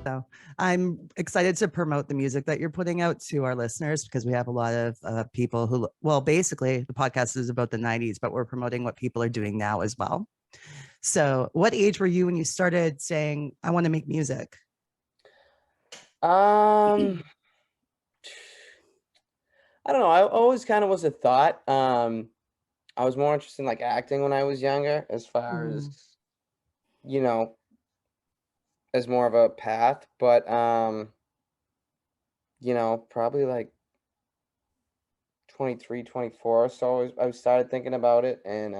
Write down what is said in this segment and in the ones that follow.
So I'm excited to promote the music that you're putting out to our listeners because we have a lot of people who, well, basically the podcast is about the 90s, but we're promoting what people are doing now as well. So what age were you when you started saying, I want to make music? Um, I don't know. I always kind of was a thought. I was more interested in like acting when I was younger, as far as, Mhm. you know, as more of a path. But probably like 23, 24. So I started thinking about it, and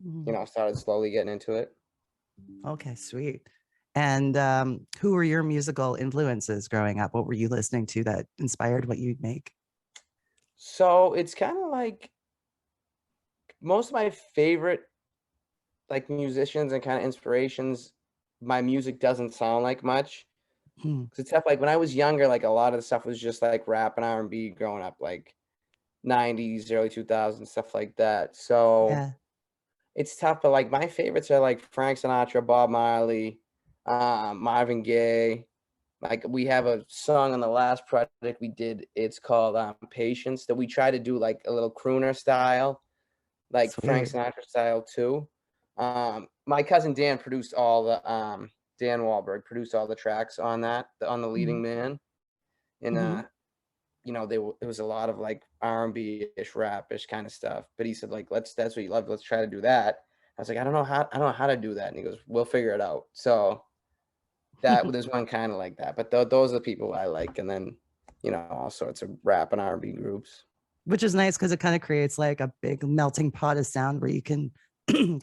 Mhm. started slowly getting into it. Okay, sweet. And who were your musical influences growing up? What were you listening to that inspired what you'd make? So it's kind of like most of my favorite like musicians and kind of inspirations, my music doesn't sound like much. Hmm. 'Cause it's tough. Like when I was younger, like a lot of the stuff was just like rap and R&B growing up, like 90s, early 2000s, stuff like that. So Yeah. it's tough, but like my favorites are like Frank Sinatra, Bob Marley, Marvin Gaye. Like we have a song on the last project we did. It's called Patience, that we try to do like a little crooner style, like Frank Sweet. Sinatra style too. My cousin Dan produced all the Dan Wahlberg produced all the tracks on that, on the Mm-hmm. Leading Man, and it was a lot of like R&B-ish, rap-ish kind of stuff. But he said like, that's what you love. Let's try to do that. I was like, I don't know how to do that. And he goes, we'll figure it out. So that there's one kind of like that. But those are the people I like, and then all sorts of rap and R&B groups. Which is nice because it kind of creates like a big melting pot of sound where you can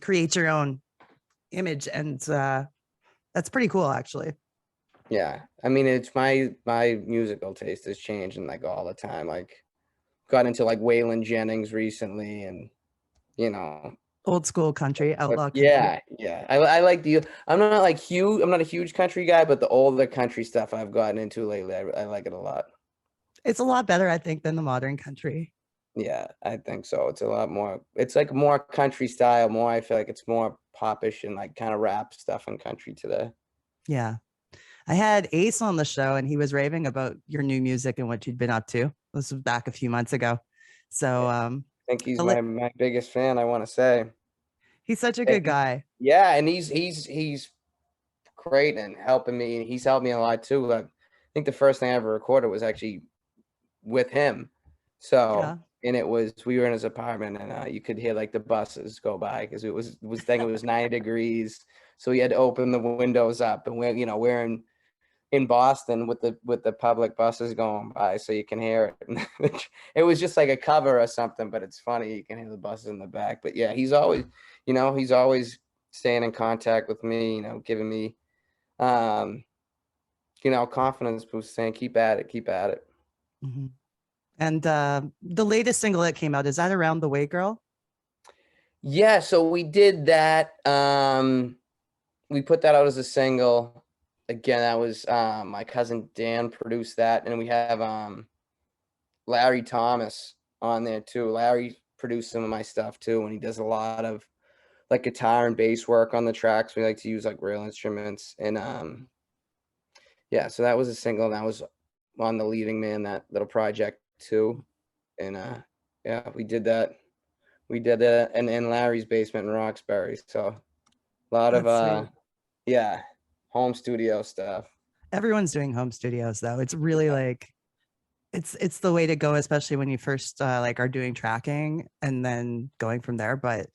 create your own image. And that's pretty cool, actually. Yeah, I mean, it's my musical taste is changing like all the time. Like, got into like Waylon Jennings recently, and you know, Old school country, but outlaw country. yeah, I like the. I'm not a huge country guy, but the older country stuff I've gotten into lately, I like it a lot. It's a lot better, I think, than the modern country. Yeah, I think so. It's a lot more. It's like more country style. More, I feel like it's more popish and like kind of rap stuff in country today. Yeah. I had Ace on the show and he was raving about your new music and what you'd been up to. This was back a few months ago. So Yeah, I think he's I'll let, my biggest fan, I want to say. he's such a And good guy. yeah, and he's great and helping me. He's helped me a lot too. Like, I think the first thing I ever recorded was actually with him. So, Yeah. and we were in his apartment, and you could hear like the buses go by because it was 90 degrees. So he had to open the windows up, and we're in Boston with the public buses going by, so you can hear it. It was just like a cover or something, but it's funny. You can hear the buses in the back. But yeah, he's always staying in contact with me, giving me, um, confidence boost, saying, keep at it, keep at it. Mhm. And the latest single that came out, is that Around the Way Girl? Yeah, so we did that. We put that out as a single. Again, that was my cousin Dan produced that, and we have Larry Thomas on there too. Larry produced some of my stuff too, and he does a lot of like guitar and bass work on the tracks. We like to use like real instruments, and yeah, so that was a single, and that was on the Leading Man, that little project too. And yeah, we did that. We did that in Larry's basement in Roxbury. So a lot of That's sweet. yeah, home studio stuff. Everyone's doing home studios though. It's really like it's the way to go, especially when you first like are doing tracking and then going from there. But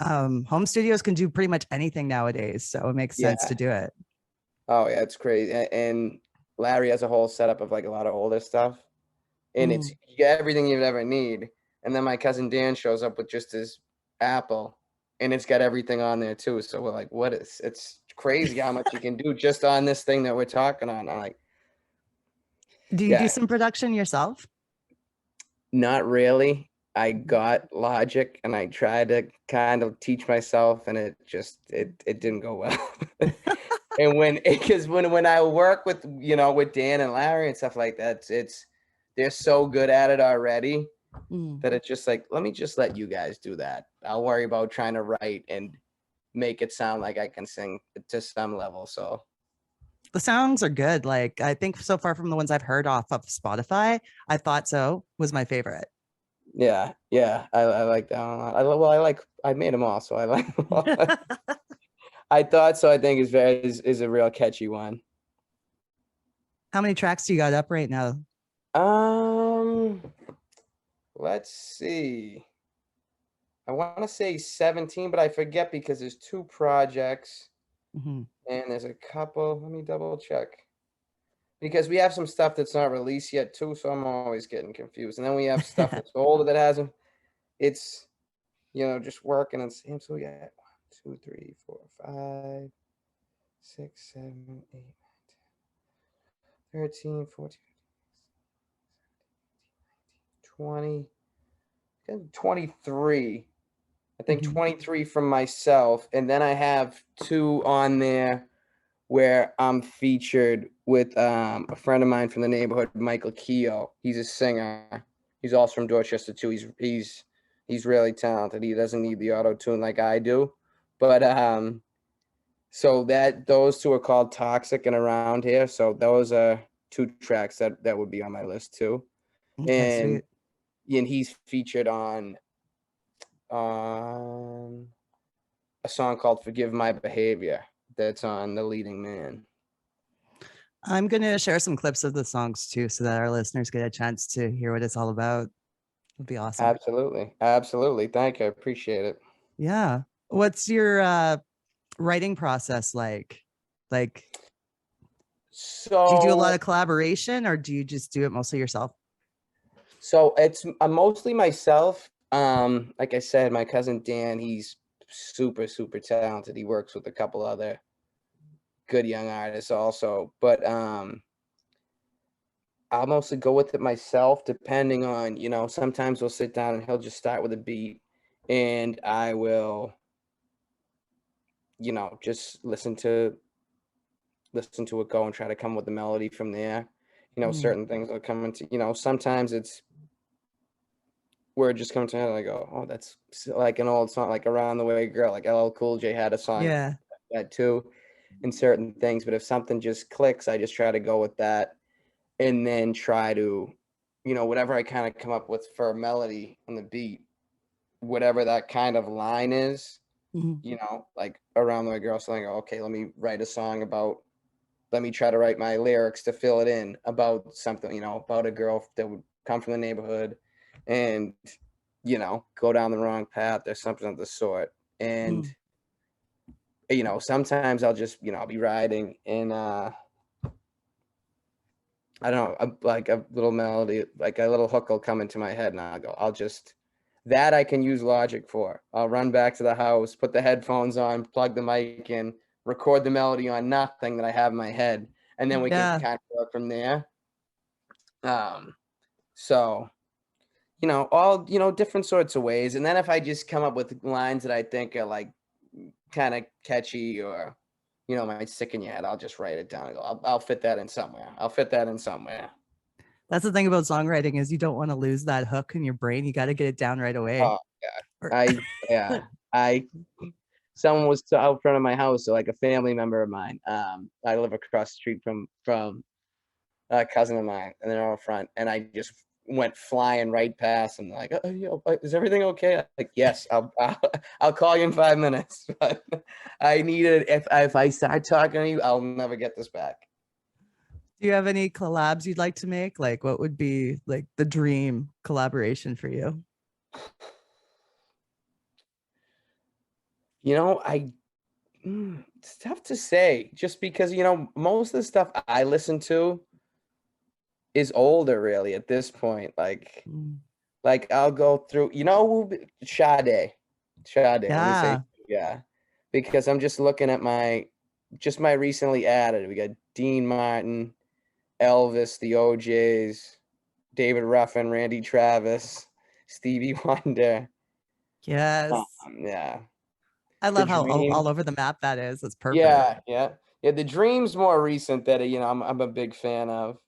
home studios can do pretty much anything nowadays, so it makes sense to Yeah. do it. Oh yeah, it's crazy. And Larry has a whole setup of like a lot of older stuff, and it's Mm. you get everything you'd ever need. And then my cousin Dan shows up with just his Apple, and it's got everything on there too. So we're like, what is? It's crazy how much you can do just on this thing that we're talking on. I'm like, Do you do yeah, some production yourself? not really. I got Logic, and I tried to kind of teach myself, and it didn't go well. And when I work with with Dan and Larry and stuff like that, they're so good at it already Mm. that it's just like, let me just let you guys do that. I'll worry about trying to write and make it sound like I can sing to some level. So The songs are good. Like I think so far from the ones I've heard off of Spotify, I Thought So was my favorite. Yeah, yeah, I like that one a lot. I made them all, so I like them all. I Thought So, I think is a real catchy one. How many tracks do you got up right now? Um, let's see. I want to say 17, but I forget because there's 2 projects Mhm. and there's a couple. Let me double check. Because we have some stuff that's not released yet too, so I'm always getting confused. And then we have stuff that's older that hasn't. It's just working and so yeah, 1, 2, 3, 4, 5, 6, 7, 8, 13, 14, 20, 23. I think Mhm. 23 from myself, and then I have 2 on there where I'm featured with a friend of mine from the neighborhood, Michael Keogh. He's a singer. He's also from Dorchester too. He's really talented. He doesn't need the auto tune like I do, but so those 2 are called Toxic and Around Here. So those are 2 tracks that would be on my list too, Okay, and sweet. he's featured on a song called Forgive My Behavior that's on The Leading Man. I'm gonna share some clips of the songs too, so that our listeners get a chance to hear what it's all about. It'll be awesome. Absolutely. Absolutely. Thank you. I appreciate it. Yeah. What's your writing process like? Like, do you do a lot So of collaboration or do you just do it mostly yourself? so it's mostly myself. Like I said, my cousin Dan, he's super, super talented. He works with a couple other good young artists also. But I'll mostly go with it myself, depending on, sometimes we'll sit down and he'll just start with a beat and I will, just listen to it go and try to come with the melody from there. Mm, Certain things will come into, sometimes it's word just comes to me and I go, oh, that's like an old song, like Around the Way Girl, like LL Cool J had a song yeah. like that too, and certain things. But if something just clicks, I just try to go with that and then try to, whatever I kind of come up with for a melody on the beat, whatever that kind of line is, Mhm. like Around the Way Girl, so I go, okay, let me try to write my lyrics to fill it in about something, about a girl that would come from the neighborhood and, go down the wrong path or something of the sort. And, Mm. sometimes I'll just, I'll be riding and, I don't know, like a little melody, like a little hook will come into my head and that I can use Logic for. I'll run back to the house, put the headphones on, plug the mic in, record the melody on nothing that I have in my head, and then we can Yeah. kind of work from there. Um, so all different sorts of ways. And then if I just come up with lines that I think are like kind of catchy or might stick in your head, I'll just write it down and go, I'll fit that in somewhere. I'll fit that in somewhere. That's the thing about songwriting is you don't want to lose that hook in your brain. You got to get it down right away. Oh Or- yeah, I someone was out front of my house, so like a family member of mine. I live across the street from a cousin of mine, and they're out front, and I just went flying right past and like, is everything okay? I'm like, yes, I'll call you in 5 minutes. But I needed if I start talking to you, I'll never get this back. Do you have any collabs you'd like to make? Like, what would be like the dream collaboration for you? It's tough to say, just because most of the stuff I listen to is older, really, at this point. Mm. Like I'll go through, Sade. Sade. Let me say, Yeah. yeah, because I'm just looking at my recently added. We got Dean Martin, Elvis, the OJ's, David Ruffin, Randy Travis, Stevie Wonder. Yes. Yeah, I The love how Dream. all over the map that is. That's perfect. Yeah, yeah, yeah. The Dream's more recent that I'm a big fan of.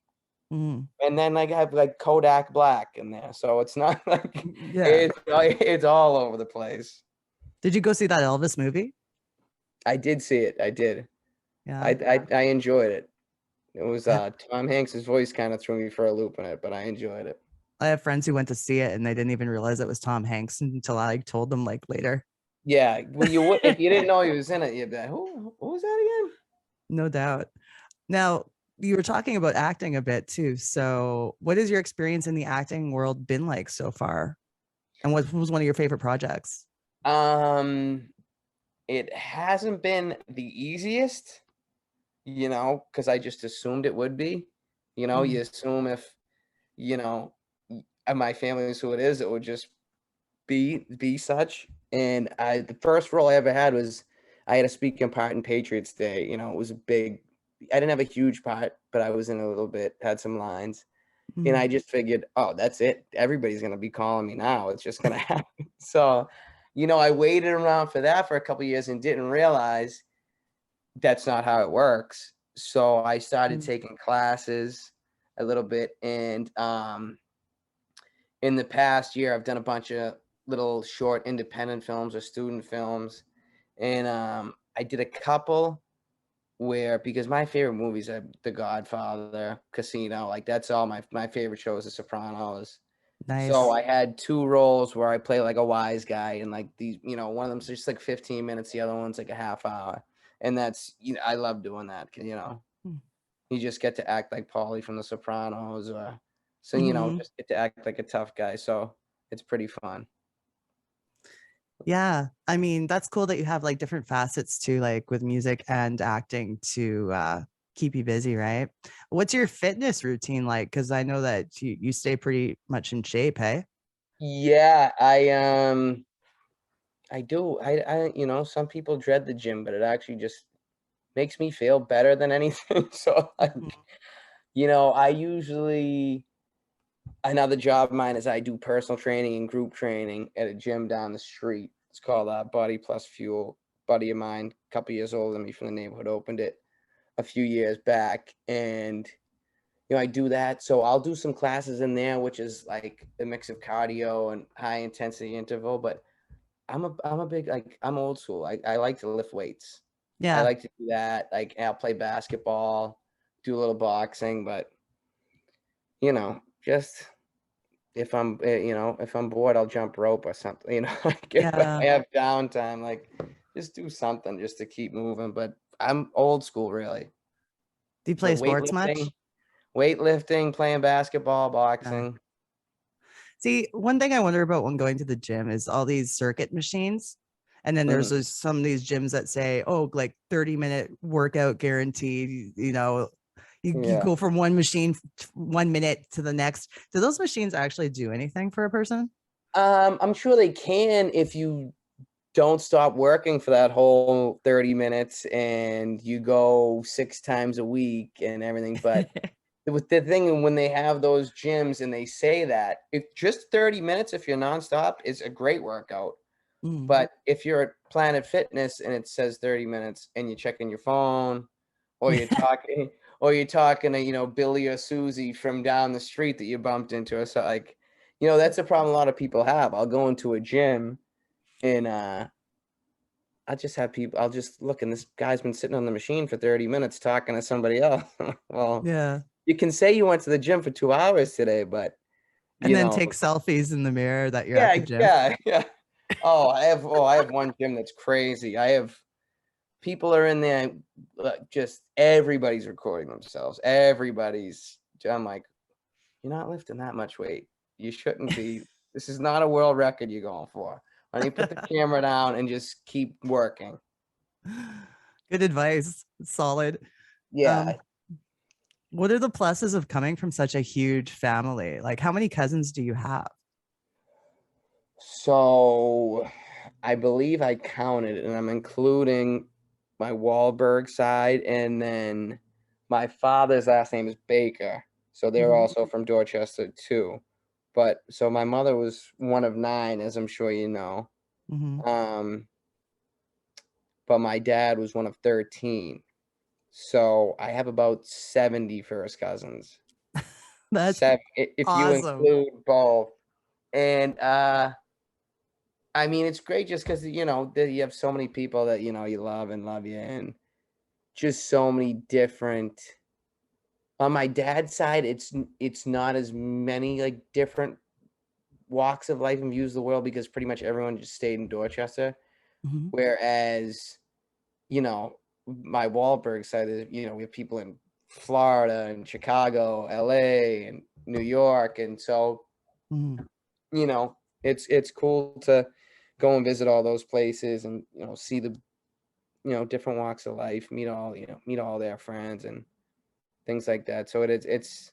Mm. And then like I have like Kodak Black in there, so it's not like Yeah. it's all over the place. Did you go see that Elvis movie? I did see it. I did. Yeah. I enjoyed it. It was I Tom Hanks's voice kind of threw me for a loop in it, but I enjoyed it. I have friends who went to see it and they didn't even realize it was Tom Hanks until I told them like later. Yeah, well, you would if you didn't know he was in it, you'd be like, who was that again? No doubt. Now, you were talking about acting a bit too. So, what has your experience in the acting world been like so far? And what was one of your favorite projects? Um, it hasn't been the easiest, because I just assumed it would be. You Mm, assume if, you know, my family is who it is, it would just be such. And the first role I ever had was I had a speaking part in Patriots Day. It was a big. I didn't have a huge part, but I was in a little bit, had some lines, and mm, I just figured, oh, that's it. Everybody's gonna be calling me now. It's just gonna happen. So, I waited around for that for a couple of years and didn't realize that's not how it works. So I started mm. taking classes a little bit, and in the past year, I've done a bunch of little short independent films or student films, and I did a couple where because my favorite movies are The Godfather, Casino, like that's all my favorite shows, The Sopranos. So Nice. I had two roles where I play like a wise guy, and like these, one of them's just like 15 minutes, the other one's like a half hour, and that's I love doing that. Mm. You just get to act like Paulie from The Sopranos, or so Mhm. just get to act like a tough guy. So it's pretty fun. Yeah. I mean, that's cool that you have like different facets too, like with music and acting to keep you busy, right? What's your fitness routine like? Because I know that you stay pretty much in shape, hey? Yeah, I do. Some people dread the gym, but it actually just makes me feel better than anything. So like, Mhm. I usually another job of mine is I do personal training and group training at a gym down the street. It's called Body Plus Fuel. Buddy of mine, a couple years older than me from the neighborhood, opened it a few years back, and I do that. So I'll do some classes in there, which is like a mix of cardio and high intensity interval. But I'm a big like I'm old school. I like to lift weights. I Yeah. like to do that. Like I'll play basketball, do a little boxing, but just if I'm bored, I'll jump rope or something. Like if I Yeah. have downtime, like just do something just to keep moving. But I'm old school, really. Do you play But sports much? weightlifting, playing basketball, Yeah. boxing. See, one thing I wonder about when going to the gym is all these circuit machines. And then there's Mhm. some of these gyms that say, oh, like 30-minute workout guaranteed, you Yeah. go from one machine 1 minute to the next. Do those machines actually do anything for a person? I'm sure they can if you don't stop working for that whole 30 minutes and you go 6 times a week and everything. But with the thing when they have those gyms and they say that if just 30 minutes, if you're nonstop, is a great workout. Mm. But if you're at Planet Fitness and it says 30 minutes and you're checking your phone or you're talking to, Billy or Susie from down the street that you bumped into or so like, that's a problem a lot of people have. I'll go into a gym and I'll just look and this guy's been sitting on the machine for 30 minutes talking to somebody else. Well, Yeah. you can say you went to the gym for 2 hours today, but And you then know, take selfies in the mirror that you're at yeah, the gym. yeah, yeah. I have one gym that's crazy. I have people are in there, just everybody's recording themselves. I'm like, you're not lifting that much weight. You shouldn't be. This is not a world record you're going for. Why don't you put the camera down and just keep working? Good advice. Solid. Yeah. Um, what are the pluses of coming from such a huge family? Like, how many cousins do you have? So I believe I counted, and I'm including my Wahlberg side, and then my father's last name is Baker. So they're Mhm. also from Dorchester too. But so my mother was one of nine, as I'm sure you know. Mhm. Um, but my dad was one of 13. So I have about 70 first cousins. That's If you awesome. include both. And I mean, it's great just because that you have so many people that you love and love you, and just so many different On my dad's side, it's not as many like different walks of life and views of the world because pretty much everyone just stayed in Dorchester. Mhm. Whereas, you know, my Wahlberg side is, you know, we have people in Florida and Chicago, LA and New York. And so, Mhm. you know, it's cool to go and visit all those places and, you know, see the, you know, different walks of life, meet all, you know, meet all their friends and things like that. So it's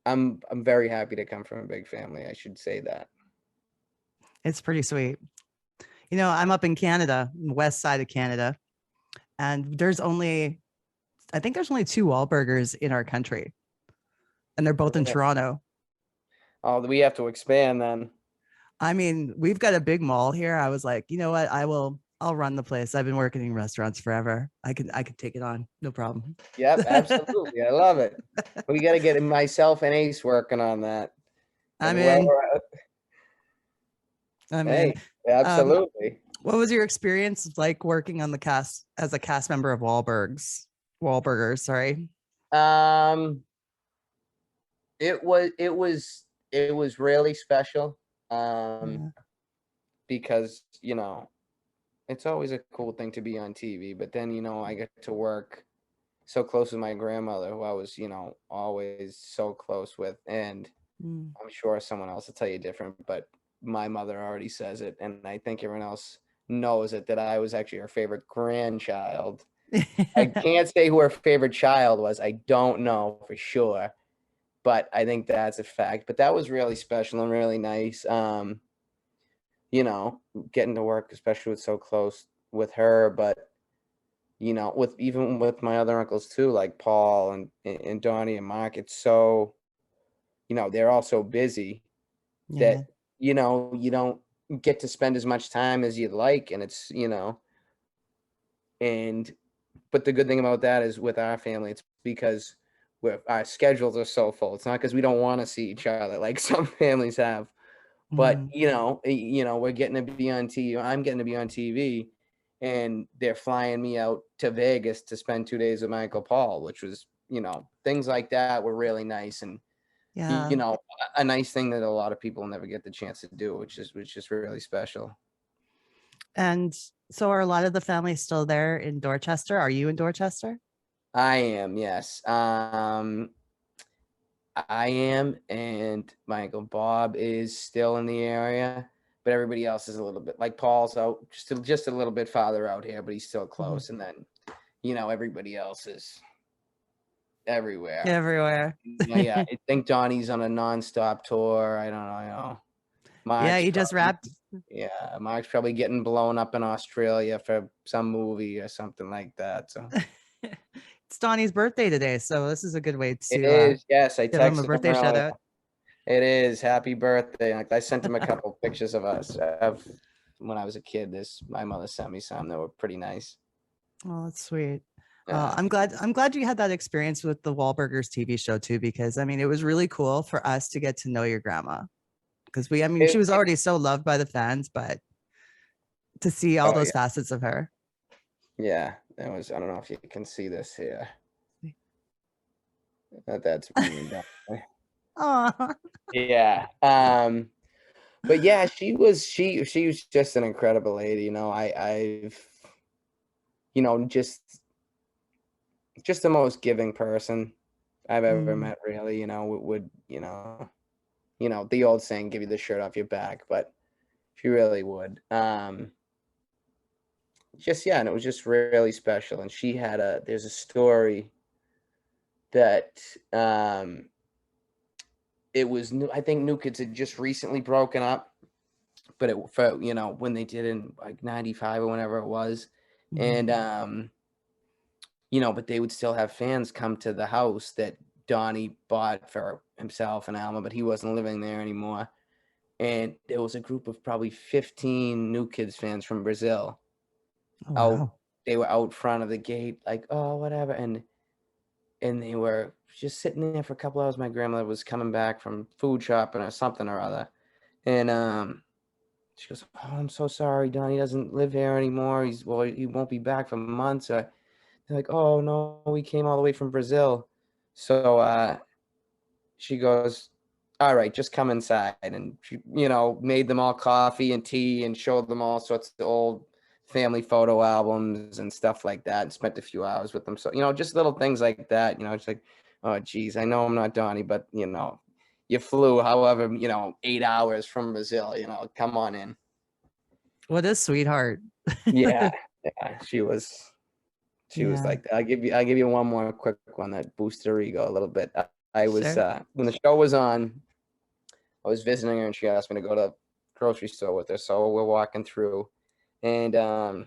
I'm very happy to come from a big family. I should say that. It's pretty sweet. You know, I'm up in Canada, west side of Canada, and I think there's only two Wahlburgers in our country, and they're both in Yeah. Toronto. Oh, we have to expand then. I mean, we've got a big mall here. I was like, you know what? I'll run the place. I've been working in restaurants forever. I could take it on. No problem. Yep, absolutely. I love it. We got to get myself and Ace working on that. I'm And well, in. I'm in. hey, Um, absolutely. what was your experience like working on the cast as a cast member of Wahlburgers, sorry. Um, it was really special. Yeah. Because, you know, it's always a cool thing to be on TV, but then, you know, I get to work so close with my grandmother, who I was, you know, always so close with. And Mm. I'm sure someone else will tell you different, but my mother already says it. And I think everyone else knows it, that I was actually her favorite grandchild. I can't say who her favorite child was. I don't know for sure, but I think that's a fact. But that was really special and really nice. You know, getting to work, especially with so close with her, but you know, with even with my other uncles too, like Paul and Donnie and Mark, it's so, you know, they're all so busy Yeah. that, you know, you don't get to spend as much time as you'd like. And it's, you know, and but the good thing about that is with our family, it's because our schedules are so full. It's not because we don't want to see each other like some families have. But, Mm. you know, we're getting to be on TV. I'm getting to be on TV, and they're flying me out to Vegas to spend 2 days with my Uncle Paul, which was, you know, things like that were really nice. And, you Yeah. know, a nice thing that a lot of people never get the chance to do, which is really special. And so are a lot of the family still there in Dorchester? Are you in Dorchester? I am, yes. I am, and my Uncle Bob is still in the area, but everybody else is a little bit like Paul's out just a little bit farther out here, but he's still Mhm. close. And then, you know, everybody else is everywhere. Everywhere. Yeah, I think Donnie's on a nonstop tour. I don't know, you know. Yeah, Mark's you just probably wrapped. yeah, Mark's probably getting blown up in Australia for some movie or something like that. So It's Donnie's birthday today, so this is a good way it to is, yes. I give him a texted him birthday shout earlier. out. It is. Happy birthday. Like I sent him a couple pictures of us of when I was a kid. This my mother sent me some that were pretty nice. Oh, that's sweet. Yeah. I'm glad you had that experience with the Wahlburgers TV show too, because I mean, it was really cool for us to get to know your grandma. Because I mean, she It, was it, already so loved by the fans, but to see all oh those yeah. facets of her. Yeah. That was, I don't know if you can see this here. That's me and Don. Oh, Yeah. But yeah, she was just an incredible lady. You know, I've you know, just the most giving person I've ever mm, met, really. You know, would you know, the old saying, give you the shirt off your back, but she really would. Just yeah, and it was just really special. And she had there's a story that it was new. I think New Kids had just recently broken up, but it for you know when they did in like '95 or whenever it was, mm, and you know, but they would still have fans come to the house that Donnie bought for himself and Alma, but he wasn't living there anymore. And there was a group of probably 15 New Kids fans from Brazil oh out. wow. They were out front of the gate, like, oh, whatever, and they were just sitting there for a couple hours. My grandmother was coming back from food shopping or something or other, and she goes, "Oh, I'm so sorry, Donnie doesn't live here anymore. He won't be back for months." They're like, "Oh no, we came all the way from Brazil." So she goes, all right, just come inside. And she, made them all coffee and tea and showed them all sorts of old family photo albums and stuff like that, and spent a few hours with them. So, just little things like that, it's like, oh, geez, I know I'm not Donnie, but, you flew however, 8 hours from Brazil, come on in. What a sweetheart. Yeah. Yeah. She was Yeah, like that. I'll give you one more quick one that boosts her ego a little bit. I was, sure. when the show was on, I was visiting her and she asked me to go to the grocery store with her. So we're walking through, and a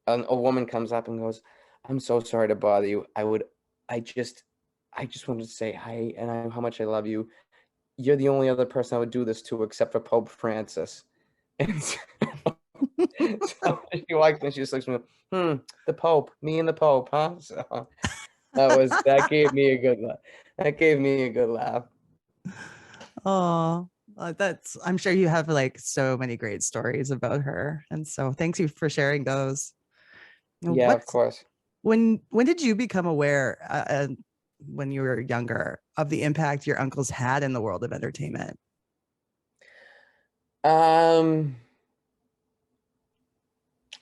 woman comes up and goes, "I'm so sorry to bother you. I just wanted to say hi and how much I love you. You're the only other person I would do this to except for Pope Francis." And so she walks in, she just looks at me, the Pope, me and the Pope, huh? So that gave me a good laugh. That gave me a good laugh. Oh, I'm sure you have like so many great stories about her. And so thanks you for sharing those. Yeah, of What's course. when did you become aware when you were younger of the impact your uncles had in the world of entertainment?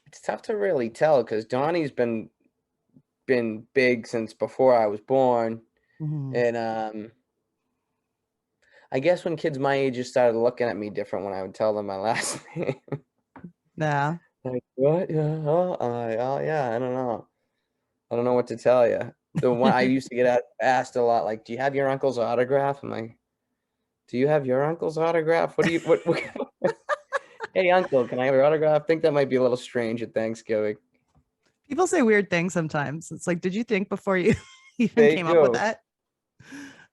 It's tough to really tell because Donnie's been big since before I was born, Mhm. and I guess when kids my age just started looking at me different when I would tell them my last name. Yeah. Like, what? Yeah, oh, I'm like, oh yeah, I don't know what to tell you. The one I used to get asked a lot, like, do you have your uncle's autograph? I'm like, do you have your uncle's autograph? What do you what Hey uncle, can I have your autograph? I think that might be a little strange at Thanksgiving. People say weird things sometimes. It's like, did you think before you even They came up with do. that?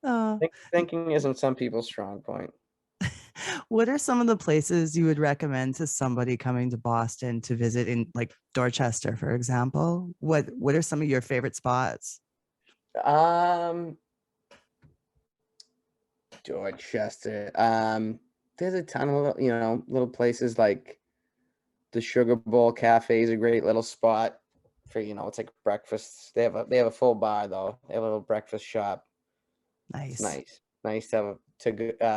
Uh, Thinking isn't some people's strong point. what are some of the places you would recommend to somebody coming to Boston to visit in like Dorchester, for example? What are some of your favorite spots? Um, Dorchester. There's a ton of little places like the Sugar Bowl Cafe is a great little spot for it's like breakfast. They have a full bar though. They have a little breakfast shop. It's Nice. nice to have a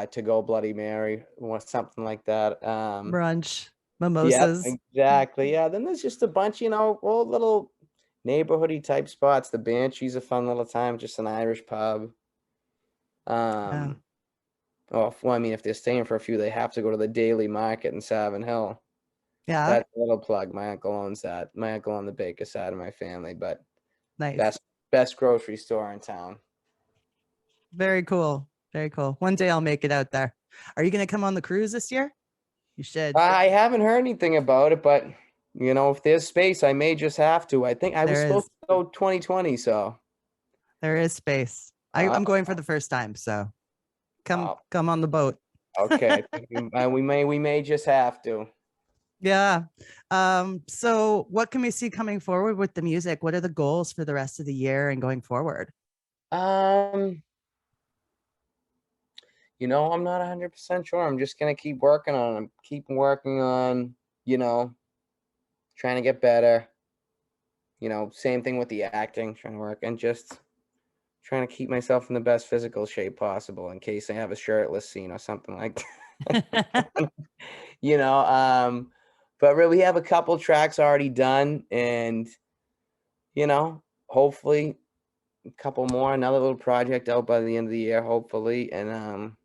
to go Bloody Mary or something like that. Brunch, Yep, mimosas. exactly. Yeah. Then there's just a bunch, old little neighborhoody type spots. The Banshee's a fun little time, just an Irish pub. Yeah. Um, well, I mean, if they're staying for a few, they have to go to the Daily Market in Savin Hill. Yeah. That's a little plug. My uncle owns that. My uncle on the Baker side of my family, but Nice. best grocery store in town. Very cool. Very cool. One day I'll make it out there. Are you going to come on the cruise this year? You should. I haven't heard anything about it, but if there's space, I may just have to. I think I was There supposed is. to go 2020, so There is space. uh, I'm going for the first time, so uh, come on the boat. okay. We may just have to. Yeah. So what can we see coming forward with the music? What are the goals for the rest of the year and going forward? Um, I'm not 100% sure. I'm just gonna keep working on them. Keep working on, trying to get better. Same thing with the acting, trying to work and just trying to keep myself in the best physical shape possible in case I have a shirtless scene or something like that. you know, um, but really we have a couple tracks already done and, hopefully a couple more, another little project out by the end of the year, hopefully. And, I'm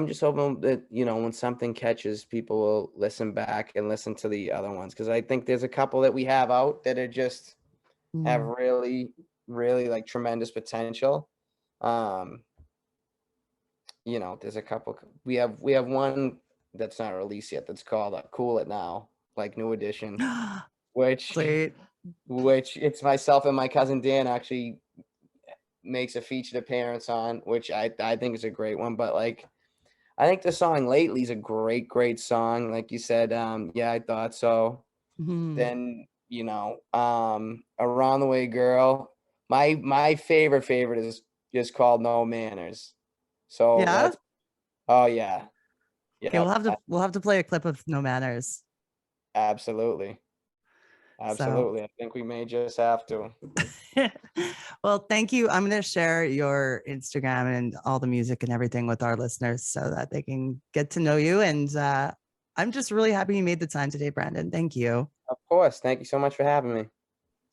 just hoping that, when something catches, people will listen back and listen to the other ones. Cause I think there's a couple that we have out that are just have Mm. really, really like tremendous potential. Um, there's a couple, we have one that's not released yet that's called Cool It Now, like new edition, which, Sweet. which it's myself and my cousin Dan actually makes a featured appearance on, which I think is a great one. But like, I think the song Lately is a great, great song. Like you said, yeah, I thought so. Mhm. Then, Around the Way Girl. My favorite is just called No Manners. So Yeah. oh yeah. Okay, Yep. we'll have to play a clip of No Manners. Absolutely. So, Absolutely. I think we may just have to. well, thank you. I'm going to share your Instagram and all the music and everything with our listeners so that they can get to know you. And I'm just really happy you made the time today, Brandon. Thank you. Of course. Thank you so much for having me.